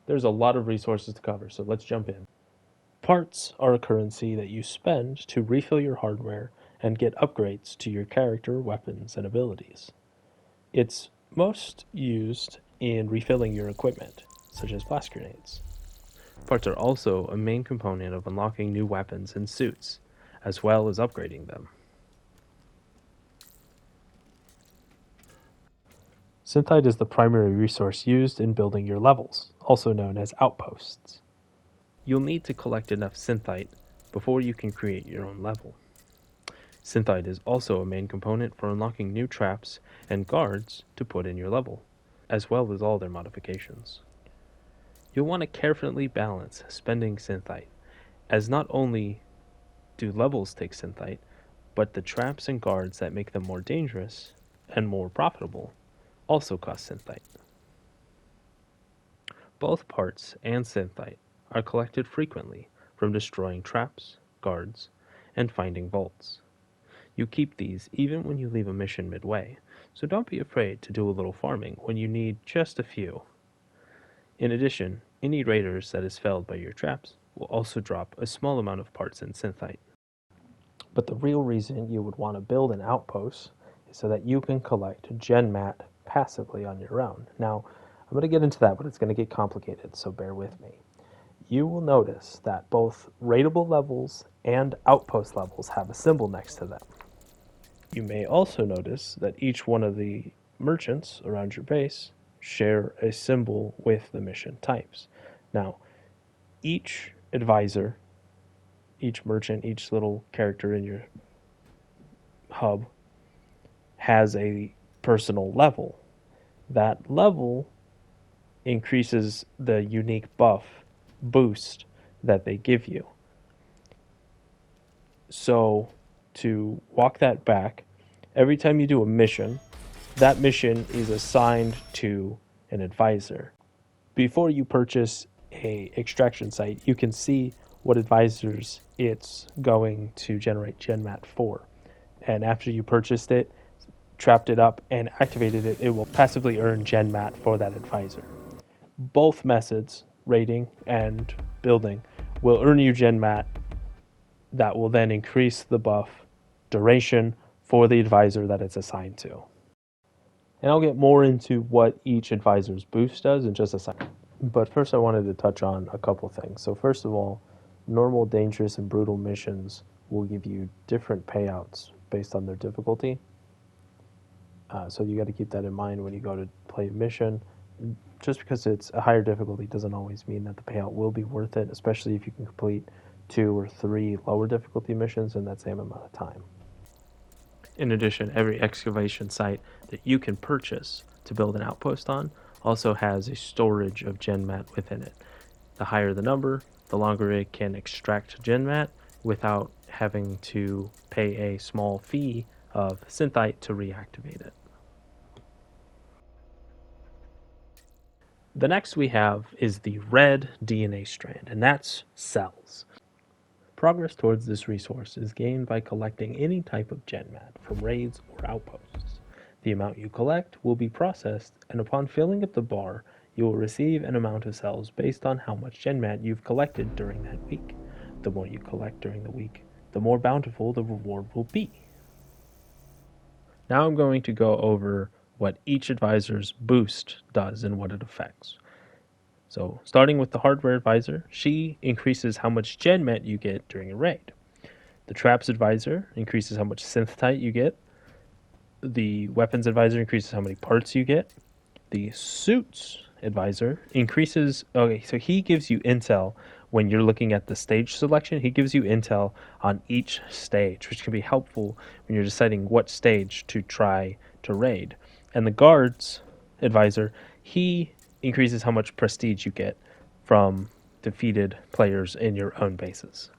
There's a lot of resources to cover, so let's jump in. Parts are a currency that you spend to refill your hardware and get upgrades to your character, weapons, and abilities. It's most used in refilling your equipment, such as blast grenades. Parts are also a main component of unlocking new weapons and suits, as well as upgrading them. Synthite is the primary resource used in building your levels, also known as outposts. You'll need to collect enough synthite before you can create your own level. Synthite is also a main component for unlocking new traps and guards to put in your level, as well as all their modifications. You'll want to carefully balance spending synthite, as not only do levels take synthite, but the traps and guards that make them more dangerous and more profitable also cost synthite. Both parts and synthite are collected frequently from destroying traps, guards, and finding vaults. You keep these even when you leave a mission midway, so don't be afraid to do a little farming when you need just a few. In addition, any raiders that is felled by your traps will also drop a small amount of parts in synthite. But the real reason you would want to build an outpost is so that you can collect Genmat passively on your own. Now, I'm going to get into that, but it's going to get complicated, so bear with me. You will notice that both raidable levels and outpost levels have a symbol next to them. You may also notice that each one of the merchants around your base share a symbol with the mission types. Now, each advisor, each merchant, each little character in your hub has a personal level. That level increases the unique buff boost that they give you. So, to walk that back, every time you do a mission, that mission is assigned to an advisor. Before you purchase a extraction site, you can see what advisors it's going to generate Genmat for. And after you purchased it, trapped it up, and activated it, it will passively earn Genmat for that advisor. Both methods, raiding and building, will earn you Genmat that will then increase the buff duration for the advisor that it's assigned to. And I'll get more into what each advisor's boost does in just a second. But first I wanted to touch on a couple things. So first of all, normal, dangerous, and brutal missions will give you different payouts based on their difficulty. So you got to keep that in mind when you go to play a mission. Just because it's a higher difficulty doesn't always mean that the payout will be worth it, especially if you can complete 2 or 3 lower difficulty missions in that same amount of time. In addition, every excavation site that you can purchase to build an outpost on also has a storage of Genmat within it. The higher the number, the longer it can extract Genmat without having to pay a small fee of Synthite to reactivate it. The next we have is the red DNA strand, and that's cells. Progress towards this resource is gained by collecting any type of Genmat from raids or outposts. The amount you collect will be processed, and upon filling up the bar, you will receive an amount of cells based on how much Genmat you've collected during that week. The more you collect during the week, the more bountiful the reward will be. Now I'm going to go over what each advisor's boost does and what it affects. So, starting with the hardware advisor, she increases how much Genmat you get during a raid. The traps advisor increases how much synthite you get. The weapons advisor increases how many parts you get. The suits advisor increases, so he gives you intel when you're looking at the stage selection. He gives you intel on each stage, which can be helpful when you're deciding what stage to try to raid. And the guards advisor, he increases how much prestige you get from defeated players in your own bases.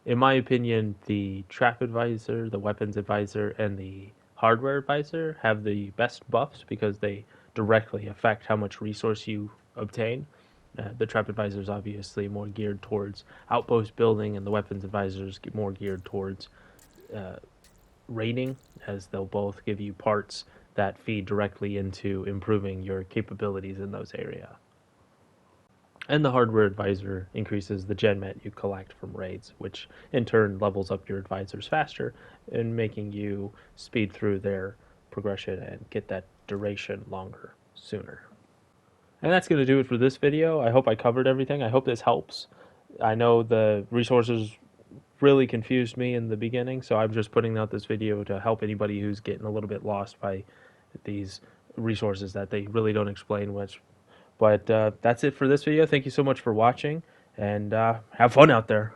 In my opinion, the trap advisor, the weapons advisor, and the hardware advisor have the best buffs because they directly affect how much resource you obtain. The trap advisor is obviously more geared towards outpost building, and the weapons advisor is more geared towards raiding, as they'll both give you parts that feed directly into improving your capabilities in those areas. And the hardware advisor increases the Genmat you collect from raids, which in turn levels up your advisors faster and making you speed through their progression and get that duration longer sooner. And that's going to do it for this video. I hope I covered everything. I hope this helps. I know the resources really confused me in the beginning, so I'm just putting out this video to help anybody who's getting a little bit lost by these resources that they really don't explain much. But that's it for this video. Thank you so much for watching, and have fun out there.